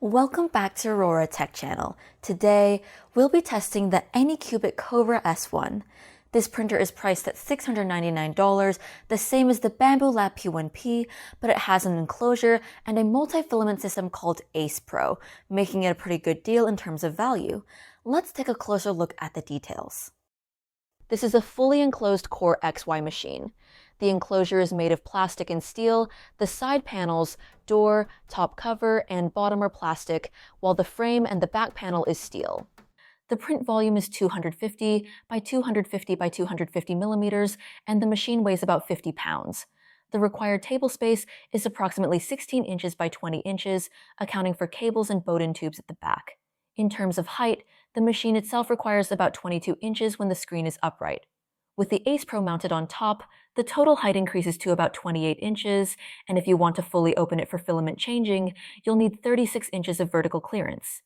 Welcome back to Aurora Tech Channel. Today, we'll be testing the AnyCubic Kobra S1. This printer is priced at $699, the same as the Bamboo Lab P1P, but it has an enclosure and a multi-filament system called Ace Pro, making it a pretty good deal in terms of value. Let's take a closer look at the details. This is a fully enclosed Core XY machine. The enclosure is made of plastic and steel, the side panels, door, top cover, and bottom are plastic, while the frame and the back panel is steel. The print volume is 250 by 250 by 250 millimeters, and the machine weighs about 50 pounds. The required table space is approximately 16 inches by 20 inches, accounting for cables and bowed-in tubes at the back. In terms of height, the machine itself requires about 22 inches when the screen is upright. With the Ace Pro mounted on top, the total height increases to about 28 inches, and if you want to fully open it for filament changing, you'll need 36 inches of vertical clearance.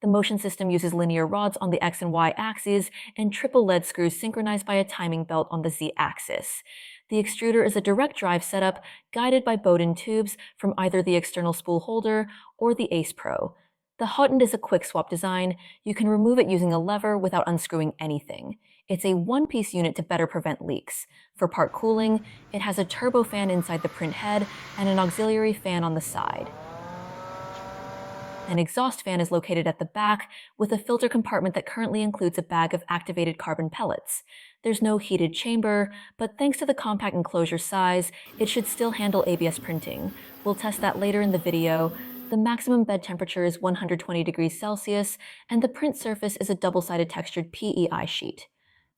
The motion system uses linear rods on the X and Y axes and triple lead screws synchronized by a timing belt on the Z axis. The extruder is a direct drive setup guided by bowed-in tubes from either the external spool holder or the Ace Pro. The hot end is a quick swap design. You can remove it using a lever without unscrewing anything. It's a one-piece unit to better prevent leaks. For part cooling, it has a turbo fan inside the print head and an auxiliary fan on the side. An exhaust fan is located at the back with a filter compartment that currently includes a bag of activated carbon pellets. There's no heated chamber, but thanks to the compact enclosure size, it should still handle ABS printing. We'll test that later in the video. The maximum bed temperature is 120 degrees Celsius, and the print surface is a double-sided textured PEI sheet.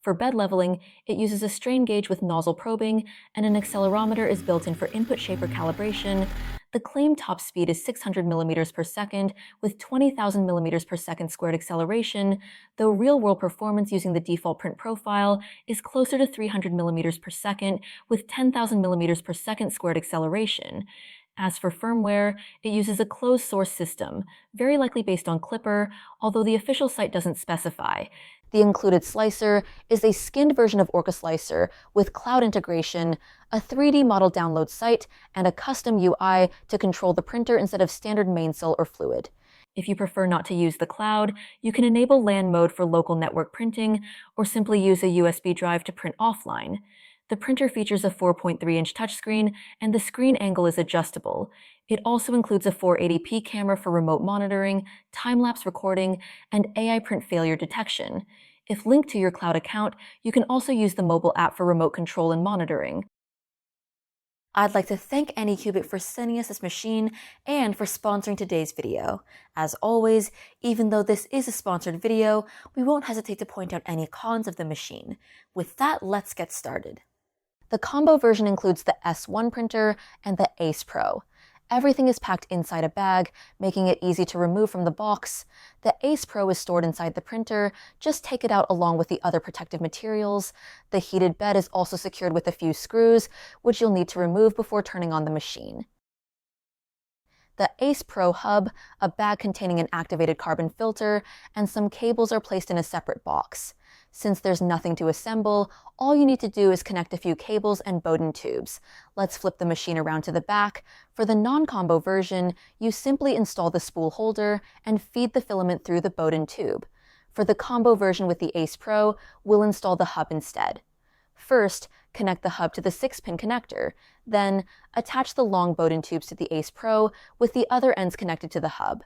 For bed leveling, it uses a strain gauge with nozzle probing, and an accelerometer is built in for input shaper calibration. The claimed top speed is 600 millimeters per second with 20,000 millimeters per second squared acceleration, though real-world performance using the default print profile is closer to 300 millimeters per second with 10,000 millimeters per second squared acceleration. As for firmware, it uses a closed-source system, very likely based on Clipper, although the official site doesn't specify. The included slicer is a skinned version of Orca Slicer with cloud integration, a 3D model download site, and a custom UI to control the printer instead of standard mainsail or fluid. If you prefer not to use the cloud, you can enable LAN mode for local network printing, or simply use a USB drive to print offline. The printer features a 4.3-inch touchscreen, and the screen angle is adjustable. It also includes a 480p camera for remote monitoring, time-lapse recording, and AI print failure detection. If linked to your cloud account, you can also use the mobile app for remote control and monitoring. I'd like to thank AnyCubic for sending us this machine and for sponsoring today's video. As always, even though this is a sponsored video, we won't hesitate to point out any cons of the machine. With that, let's get started. The combo version includes the S1 printer and the Ace Pro. Everything is packed inside a bag, making it easy to remove from the box. The Ace Pro is stored inside the printer. Just take it out along with the other protective materials. The heated bed is also secured with a few screws, which you'll need to remove before turning on the machine. The Ace Pro hub, a bag containing an activated carbon filter, and some cables are placed in a separate box. Since there's nothing to assemble, all you need to do is connect a few cables and bowed-in tubes. Let's flip the machine around to the back. For the non-combo version, you simply install the spool holder and feed the filament through the bowed-in tube. For the combo version with the Ace Pro, we'll install the hub instead. First, connect the hub to the 6-pin connector. Then, attach the long bowed-in tubes to the Ace Pro with the other ends connected to the hub.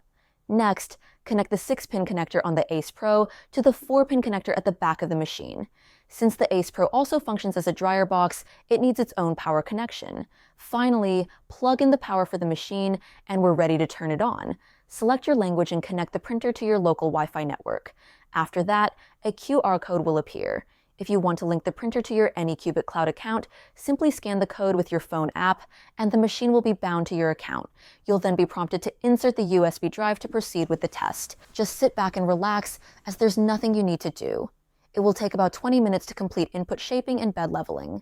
Next, connect the 6-pin connector on the Ace Pro to the 4-pin connector at the back of the machine. Since the Ace Pro also functions as a dryer box, it needs its own power connection. Finally, plug in the power for the machine, and we're ready to turn it on. Select your language and connect the printer to your local Wi-Fi network. After that, a QR code will appear. If you want to link the printer to your AnyCubic Cloud account, simply scan the code with your phone app, and the machine will be bound to your account. You'll then be prompted to insert the USB drive to proceed with the test. Just sit back and relax, as there's nothing you need to do. It will take about 20 minutes to complete input shaping and bed leveling.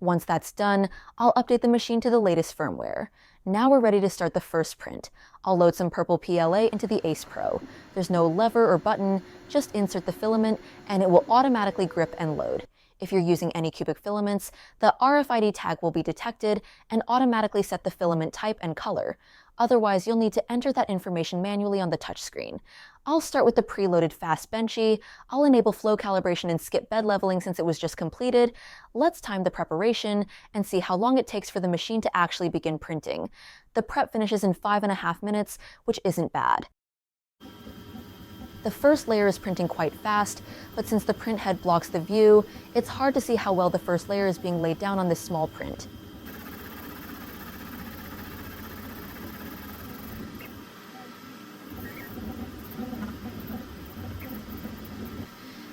Once that's done, I'll update the machine to the latest firmware. Now we're ready to start the first print. I'll load some purple PLA into the Ace Pro. There's no lever or button, just insert the filament and it will automatically grip and load. If you're using AnyCubic filaments, the RFID tag will be detected and automatically set the filament type and color. Otherwise, you'll need to enter that information manually on the touchscreen. I'll start with the preloaded fast Benchy. I'll enable flow calibration and skip bed leveling since it was just completed. Let's time the preparation and see how long it takes for the machine to actually begin printing. The prep finishes in 5.5 minutes, which isn't bad. The first layer is printing quite fast, but since the print head blocks the view, it's hard to see how well the first layer is being laid down on this small print.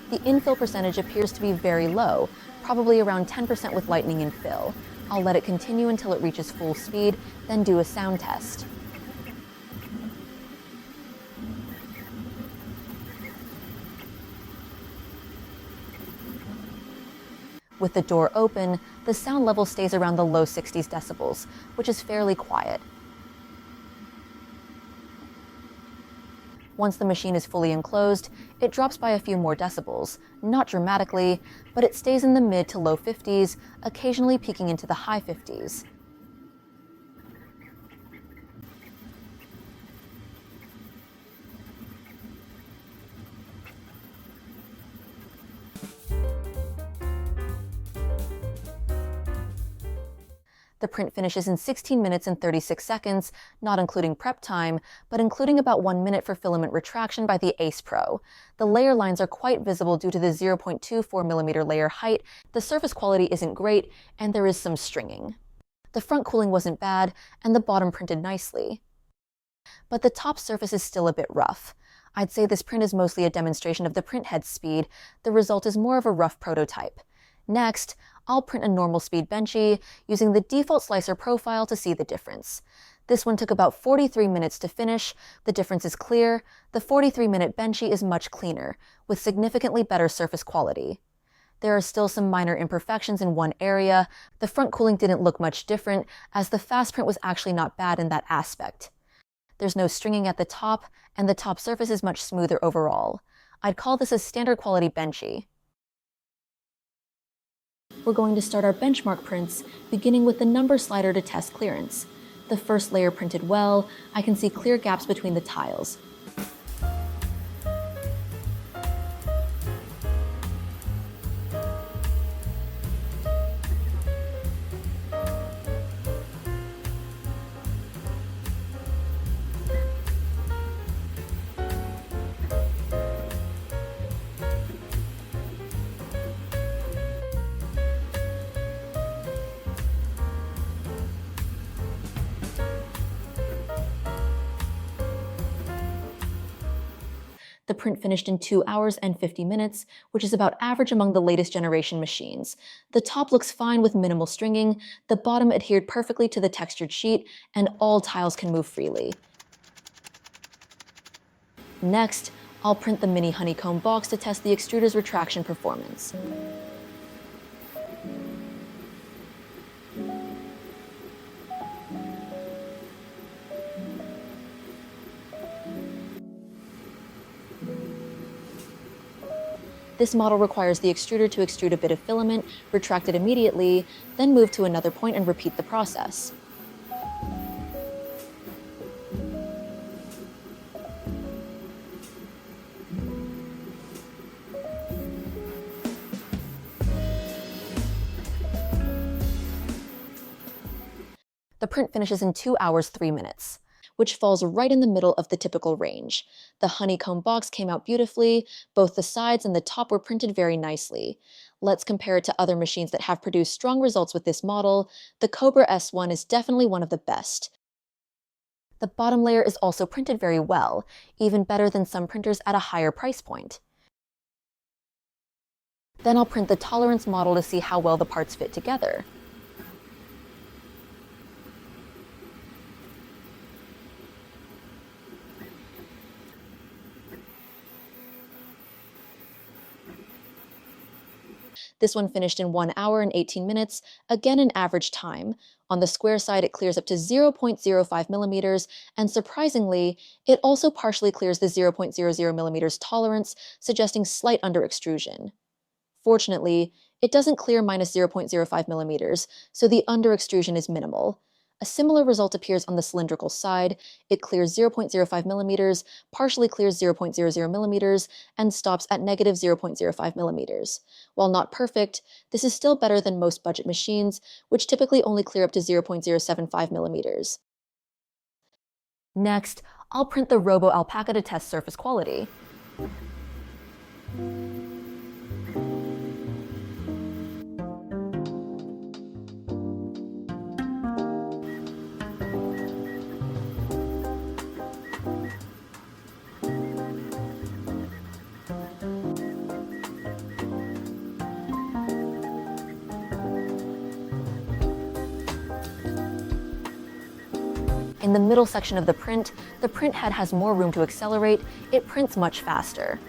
The infill percentage appears to be very low, probably around 10% with lightning infill. I'll let it continue until it reaches full speed, then do a sound test. With the door open, the sound level stays around the low 60s decibels, which is fairly quiet. Once the machine is fully enclosed, it drops by a few more decibels, not dramatically, but it stays in the mid to low 50s, occasionally peaking into the high 50s. The print finishes in 16 minutes and 36 seconds, not including prep time, but including about 1 minute for filament retraction by the Ace Pro. The layer lines are quite visible due to the 0.24mm layer height, the surface quality isn't great, and there is some stringing. The front cooling wasn't bad, and the bottom printed nicely. But the top surface is still a bit rough. I'd say this print is mostly a demonstration of the print head's speed. The result is more of a rough prototype. Next, I'll print a normal speed Benchy using the default slicer profile to see the difference. This one took about 43 minutes to finish. The difference is clear. The 43-minute Benchy is much cleaner, with significantly better surface quality. There are still some minor imperfections in one area. The front cooling didn't look much different, as the fast print was actually not bad in that aspect. There's no stringing at the top, and the top surface is much smoother overall. I'd call this a standard quality Benchy. We're going to start our benchmark prints, beginning with the number slider to test clearance. The first layer printed well. I can see clear gaps between the tiles. The print finished in 2 hours and 50 minutes, which is about average among the latest generation machines. The top looks fine with minimal stringing, the bottom adhered perfectly to the textured sheet, and all tiles can move freely. Next, I'll print the mini Honeycomb box to test the extruder's retraction performance. This model requires the extruder to extrude a bit of filament, retract it immediately, then move to another point and repeat the process. The print finishes in 2 hours, 3 minutes. Which falls right in the middle of the typical range. The Honeycomb box came out beautifully, both the sides and the top were printed very nicely. Let's compare it to other machines that have produced strong results with this model. The Kobra S1 is definitely one of the best. The bottom layer is also printed very well, even better than some printers at a higher price point. Then I'll print the tolerance model to see how well the parts fit together. This one finished in 1 hour and 18 minutes, again an average time. On the square side, it clears up to 0.05 millimeters, and surprisingly, it also partially clears the 0.00 millimeters tolerance, suggesting slight under-extrusion. Fortunately, it doesn't clear minus 0.05 millimeters, so the under-extrusion is minimal. A similar result appears on the cylindrical side. It clears 0.05 millimeters, partially clears 0.00 millimeters, and stops at negative 0.05 millimeters. While not perfect, this is still better than most budget machines, which typically only clear up to 0.075 millimeters. Next, I'll print the Robo Alpaka to test surface quality. In the middle section of the print head has more room to accelerate. It prints much faster.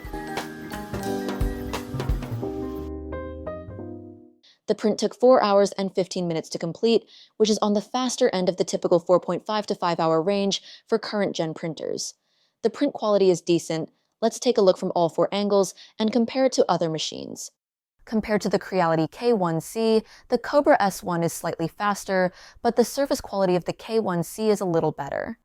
The print took 4 hours and 15 minutes to complete, which is on the faster end of the typical 4.5 to 5 hour range for current-gen printers. The print quality is decent. Let's take a look from all 4 angles and compare it to other machines. Compared to the Creality K1C, the Kobra S1 is slightly faster, but the surface quality of the K1C is a little better.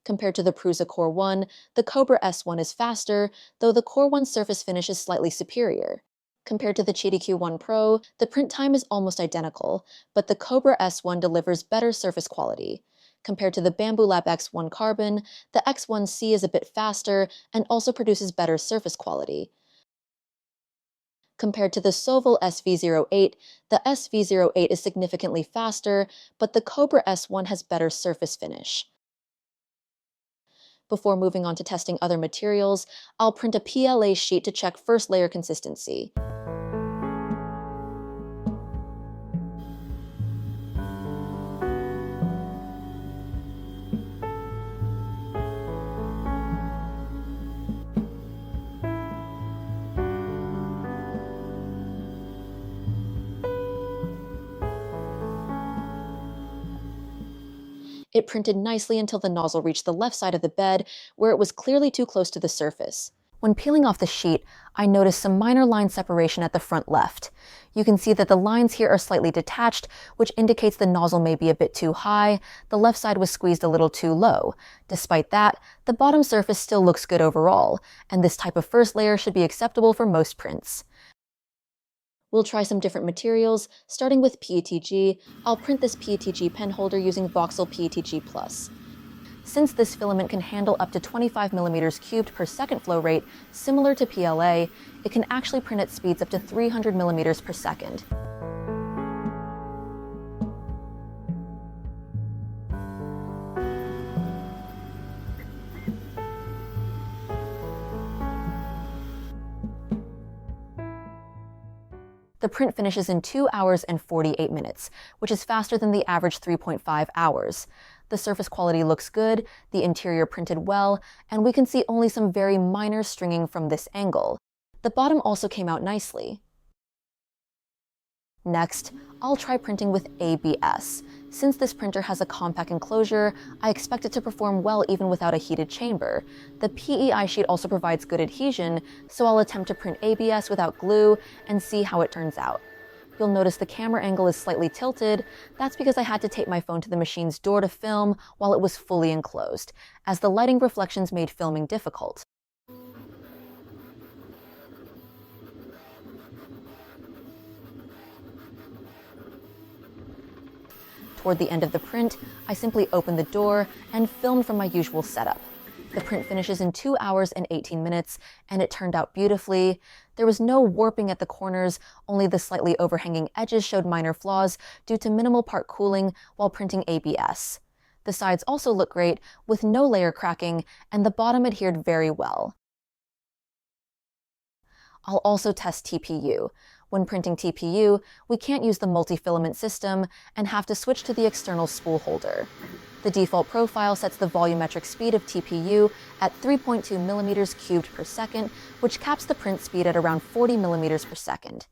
Compared to the Prusa Core 1, the Kobra S1 is faster, though the Core 1 surface finish is slightly superior. Compared to the Chitu Q1 Pro, the print time is almost identical, but the Kobra S1 delivers better surface quality. Compared to the Bamboo Lab X1 Carbon, the X1C is a bit faster and also produces better surface quality. Compared to the Sovol SV08, the SV08 is significantly faster, but the Kobra S1 has better surface finish. Before moving on to testing other materials, I'll print a PLA sheet to check first layer consistency. It printed nicely until the nozzle reached the left side of the bed, where it was clearly too close to the surface. When peeling off the sheet, I noticed some minor line separation at the front left. You can see that the lines here are slightly detached, which indicates the nozzle may be a bit too high. The left side was squeezed a little too low. Despite that, the bottom surface still looks good overall, and this type of first layer should be acceptable for most prints. We'll try some different materials, starting with PETG. I'll print this PETG penholder using Voxel PETG Plus. Since this filament can handle up to 25 millimeters cubed per second flow rate, similar to PLA, it can actually print at speeds up to 300 millimeters per second. The print finishes in 2 hours and 48 minutes, which is faster than the average 3.5 hours. The surface quality looks good, the interior printed well, and we can see only some very minor stringing from this angle. The bottom also came out nicely. Next, I'll try printing with ABS. Since this printer has a compact enclosure, I expect it to perform well even without a heated chamber. The PEI sheet also provides good adhesion, so I'll attempt to print ABS without glue and see how it turns out. You'll notice the camera angle is slightly tilted. That's because I had to tape my phone to the machine's door to film while it was fully enclosed, as the lighting reflections made filming difficult. Toward the end of the print, I simply opened the door and filmed from my usual setup. The print finishes in 2 hours and 18 minutes, and it turned out beautifully. There was no warping at the corners, only the slightly overhanging edges showed minor flaws due to minimal part cooling while printing ABS. The sides also look great, with no layer cracking, and the bottom adhered very well. I'll also test TPU. When printing TPU, we can't use the multi-filament system and have to switch to the external spool holder. The default profile sets the volumetric speed of TPU at 3.2 millimeters cubed per second, which caps the print speed at around 40 millimeters per second.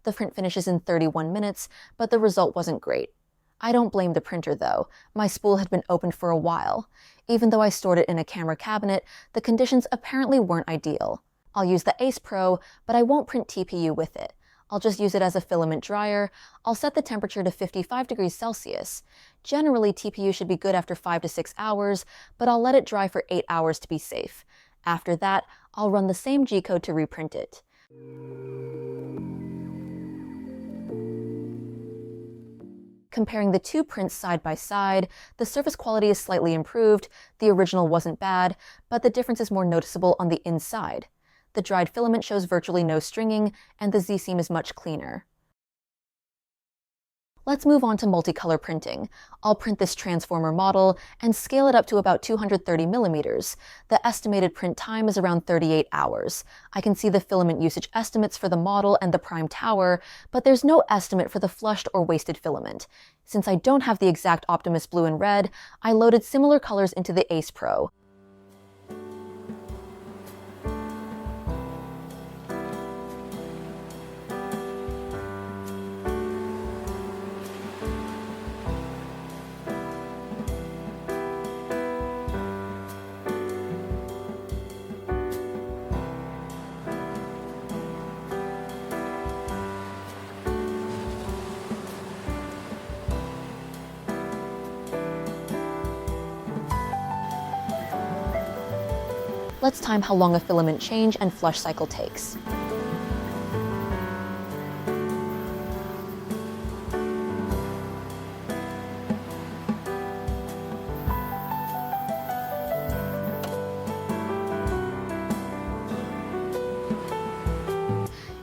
The print finishes in 31 minutes, but the result wasn't great. I don't blame the printer though. My spool had been opened for a while. Even though I stored it in a camera cabinet, the conditions apparently weren't ideal. I'll use the Ace Pro, but I won't print TPU with it. I'll just use it as a filament dryer. I'll set the temperature to 55 degrees Celsius. Generally, TPU should be good after 5 to 6 hours, but I'll let it dry for 8 hours to be safe. After that, I'll run the same G-code to reprint it. Comparing the two prints side by side, the surface quality is slightly improved. The original wasn't bad, but the difference is more noticeable on the inside. The dried filament shows virtually no stringing, and the Z-seam is much cleaner. Let's move on to multicolor printing. I'll print this transformer model and scale it up to about 230 millimeters. The estimated print time is around 38 hours. I can see the filament usage estimates for the model and the prime tower, but there's no estimate for the flushed or wasted filament. Since I don't have the exact Optimus blue and red, I loaded similar colors into the Ace Pro. Let's time how long a filament change and flush cycle takes.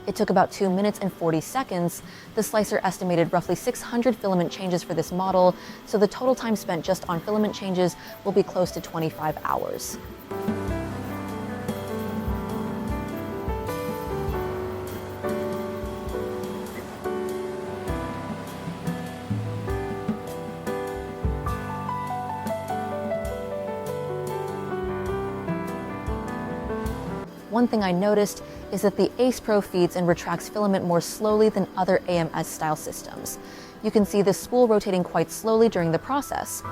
It took about 2 minutes and 40 seconds. The slicer estimated roughly 600 filament changes for this model, so the total time spent just on filament changes will be close to 25 hours. One thing I noticed is that the Ace Pro feeds and retracts filament more slowly than other AMS style systems. You can see the spool rotating quite slowly during the process.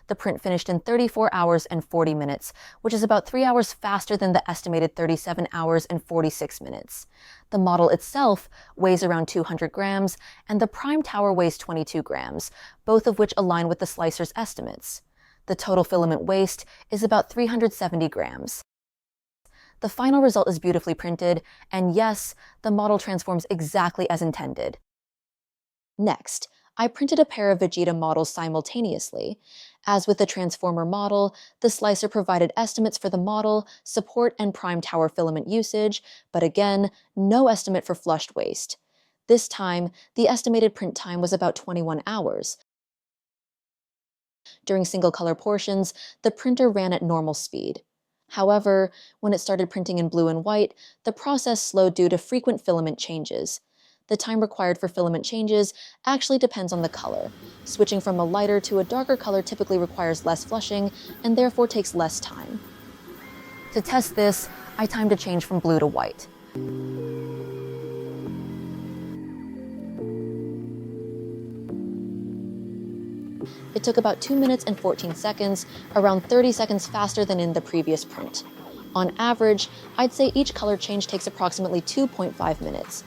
The print finished in 34 hours and 40 minutes, which is about 3 hours faster than the estimated 37 hours and 46 minutes. The model itself weighs around 200 grams, and the prime tower weighs 22 grams, both of which align with the slicer's estimates. The total filament waste is about 370 grams. The final result is beautifully printed, and yes, the model transforms exactly as intended. Next, I printed a pair of Vegeta models simultaneously. As with the transformer model, the slicer provided estimates for the model, support, and prime tower filament usage, but again, no estimate for flushed waste. This time, the estimated print time was about 21 hours. During single-color portions, the printer ran at normal speed. However, when it started printing in blue and white, the process slowed due to frequent filament changes. The time required for filament changes actually depends on the color. Switching from a lighter to a darker color typically requires less flushing and therefore takes less time. To test this, I timed a change from blue to white. It took about 2 minutes and 14 seconds, around 30 seconds faster than in the previous print. On average, I'd say each color change takes approximately 2.5 minutes.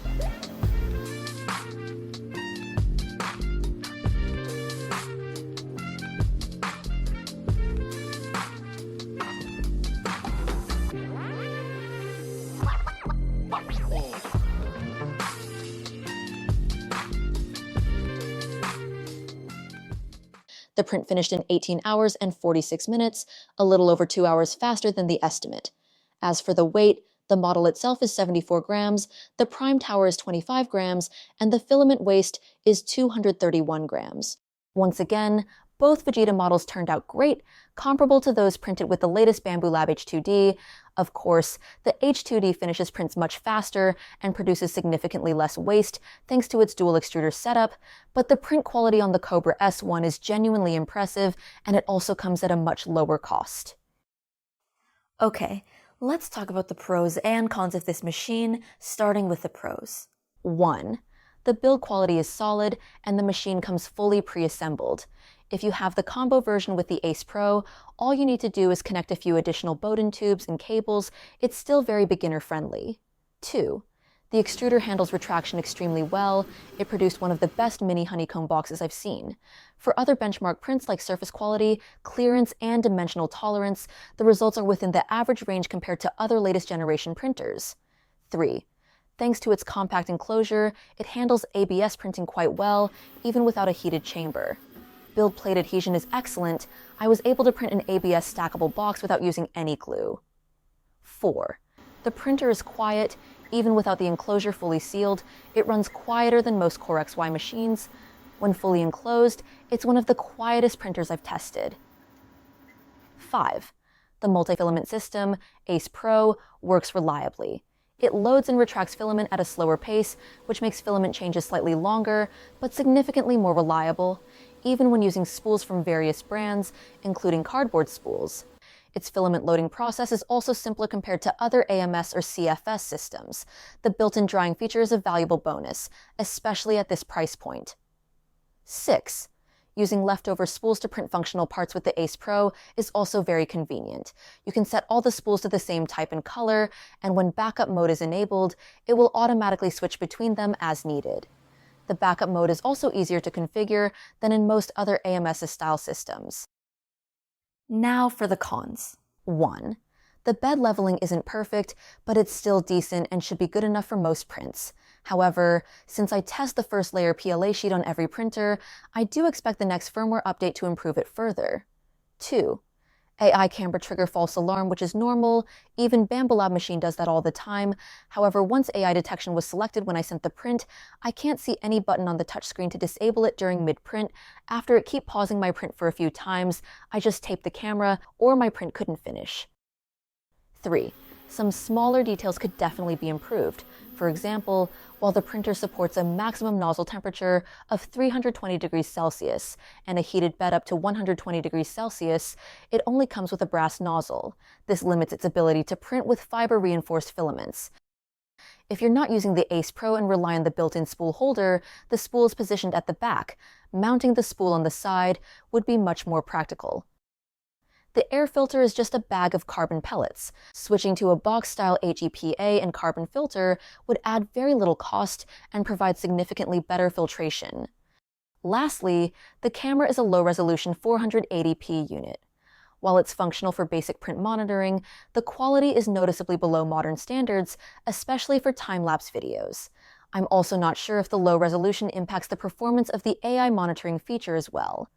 The print finished in 18 hours and 46 minutes, a little over 2 hours faster than the estimate. As for the weight, The model itself is 74 grams, the prime tower is 25 grams, and the filament waste is 231 grams. Once again, both Vegeta models turned out great, comparable to those printed with the latest Bamboo Lab H2D. Of course, the H2D finishes prints much faster and produces significantly less waste thanks to its dual extruder setup, but the print quality on the Kobra S1 is genuinely impressive, and it also comes at a much lower cost. Okay, let's talk about the pros and cons of this machine, starting with the pros. 1. The build quality is solid, and the machine comes fully pre-assembled. If you have the combo version with the Ace Pro, all you need to do is connect a few additional Bowden tubes and cables. It's still very beginner-friendly. 2. The extruder handles retraction extremely well. It produced one of the best mini honeycomb boxes I've seen. For other benchmark prints like surface quality, clearance, and dimensional tolerance, the results are within the average range compared to other latest generation printers. 3. Thanks to its compact enclosure, it handles ABS printing quite well, even without a heated chamber. Build plate adhesion is excellent. I was able to print an ABS stackable box without using any glue. 4. The printer is quiet. Even without the enclosure fully sealed, it runs quieter than most Core XY machines. When fully enclosed, it's one of the quietest printers I've tested. 5. The multi-filament system, Ace Pro, works reliably. It loads and retracts filament at a slower pace, which makes filament changes slightly longer, but significantly more reliable, even when using spools from various brands, including cardboard spools. Its filament loading process is also simpler compared to other AMS or CFS systems. The built-in drying feature is a valuable bonus, especially at this price point. 6. Using leftover spools to print functional parts with the Ace Pro is also very convenient. You can set all the spools to the same type and color, and when backup mode is enabled, it will automatically switch between them as needed. The backup mode is also easier to configure than in most other AMS style systems. Now for the cons. 1. The bed leveling isn't perfect, but it's still decent and should be good enough for most prints. However, since I test the first layer PLA sheet on every printer, I do expect the next firmware update to improve it further. 2. AI camera trigger false alarm, which is normal. Even Bamboo Lab machine does that all the time. However, once AI detection was selected when I sent the print, I can't see any button on the touchscreen to disable it during mid-print. After it kept pausing my print for a few times, I just taped the camera, or my print couldn't finish. 3. Some smaller details could definitely be improved. For example, while the printer supports a maximum nozzle temperature of 320 degrees Celsius and a heated bed up to 120 degrees Celsius, it only comes with a brass nozzle. This limits its ability to print with fiber-reinforced filaments. If you're not using the Ace Pro and rely on the built-in spool holder, the spool is positioned at the back. Mounting the spool on the side would be much more practical. The air filter is just a bag of carbon pellets. Switching to a box-style HEPA and carbon filter would add very little cost and provide significantly better filtration. Lastly, the camera is a low-resolution 480p unit. While it's functional for basic print monitoring, the quality is noticeably below modern standards, especially for time-lapse videos. I'm also not sure if the low resolution impacts the performance of the AI monitoring feature as well.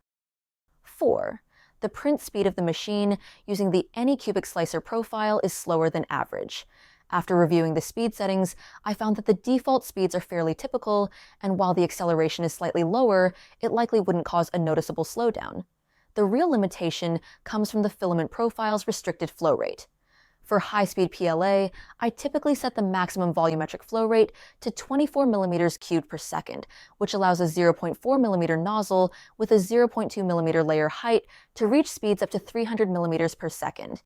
4. The print speed of the machine using the AnyCubic slicer profile is slower than average. After reviewing the speed settings, I found that the default speeds are fairly typical, and while the acceleration is slightly lower, it likely wouldn't cause a noticeable slowdown. The real limitation comes from the filament profile's restricted flow rate. For high-speed PLA, I typically set the maximum volumetric flow rate to 24 millimeters cubed per second, which allows a 0.4 millimeter nozzle with a 0.2 millimeter layer height to reach speeds up to 300 millimeters per second.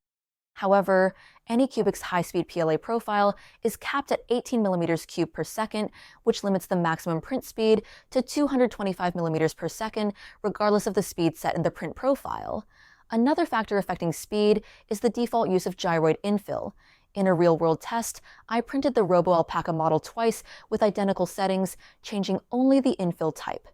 However, AnyCubic's high-speed PLA profile is capped at 18 millimeters cubed per second, which limits the maximum print speed to 225 millimeters per second, regardless of the speed set in the print profile. Another factor affecting speed is the default use of gyroid infill. In a real-world test, I printed the Robo Alpaka model twice with identical settings, changing only the infill type.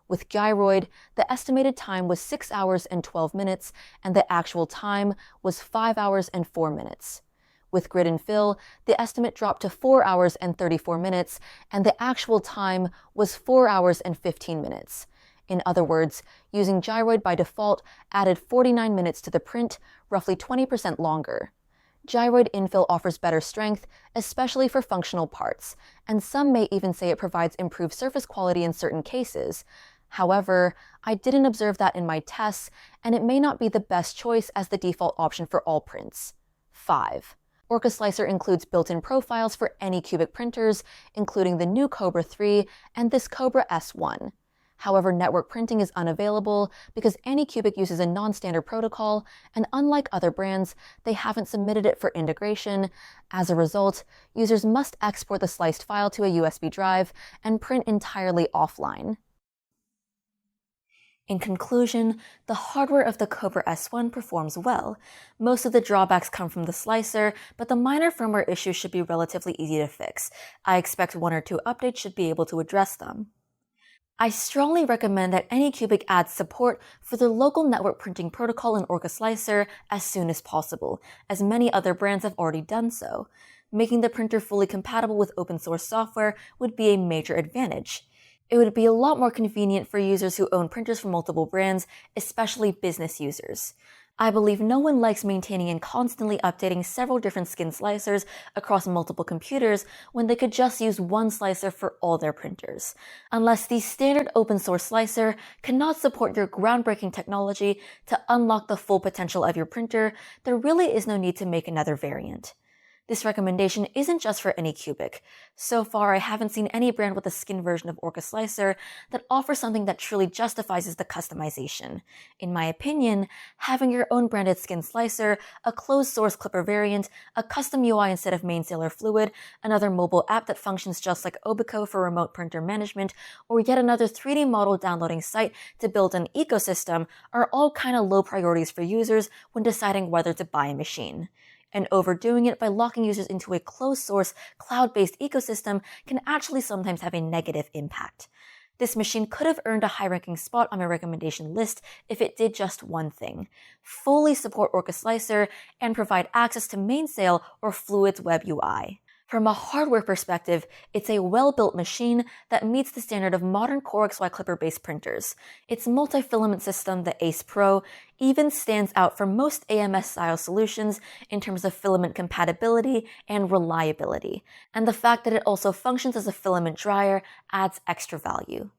With gyroid, the estimated time was 6 hours and 12 minutes, and the actual time was 5 hours and 4 minutes. With grid and fill, the estimate dropped to 4 hours and 34 minutes, and the actual time was 4 hours and 15 minutes. In other words, using gyroid by default added 49 minutes to the print, roughly 20% longer. Gyroid infill offers better strength, especially for functional parts, and some may even say it provides improved surface quality in certain cases. However, I didn't observe that in my tests, and it may not be the best choice as the default option for all prints. 5. Orca Slicer includes built-in profiles for AnyCubic printers, including the new Kobra 3 and this Kobra S1. However, network printing is unavailable because AnyCubic uses a non-standard protocol, and unlike other brands, they haven't submitted it for integration. As a result, users must export the sliced file to a USB drive and print entirely offline. In conclusion, the hardware of the Kobra S1 performs well. Most of the drawbacks come from the slicer, but the minor firmware issues should be relatively easy to fix. I expect 1 or 2 updates should be able to address them. I strongly recommend that AnyCubic adds support for the local network printing protocol in Orca Slicer as soon as possible, as many other brands have already done so. Making the printer fully compatible with open source software would be a major advantage. It would be a lot more convenient for users who own printers from multiple brands, especially business users. I believe no one likes maintaining and constantly updating several different skin slicers across multiple computers when they could just use one slicer for all their printers. Unless the standard open source slicer cannot support your groundbreaking technology to unlock the full potential of your printer, there really is no need to make another variant. This recommendation isn't just for AnyCubic. So far, I haven't seen any brand with a skin version of Orca Slicer that offers something that truly justifies the customization. In my opinion, having your own branded skin slicer, a closed-source Clipper variant, a custom UI instead of main Sailor Fluid, another mobile app that functions just like Obico for remote printer management, or yet another 3D model downloading site to build an ecosystem are all kind of low priorities for users when deciding whether to buy a machine. And overdoing it by locking users into a closed-source, cloud-based ecosystem can actually sometimes have a negative impact. This machine could have earned a high-ranking spot on my recommendation list if it did just one thing: fully support Orca Slicer and provide access to Mainsail or Fluid's web UI. From a hardware perspective, it's a well-built machine that meets the standard of modern Core XY Clipper-based printers. Its multi-filament system, the Ace Pro, even stands out from most AMS-style solutions in terms of filament compatibility and reliability, and the fact that it also functions as a filament dryer adds extra value.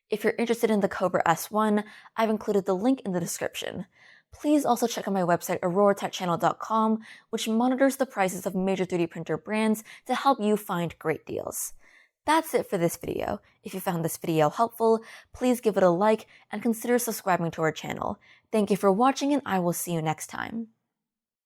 If you're interested in the Kobra S1, I've included the link in the description. Please also check out my website auroratechchannel.com, which monitors the prices of major 3D printer brands to help you find great deals. That's it for this video. If you found this video helpful, please give it a like and consider subscribing to our channel. Thank you for watching, and I will see you next time.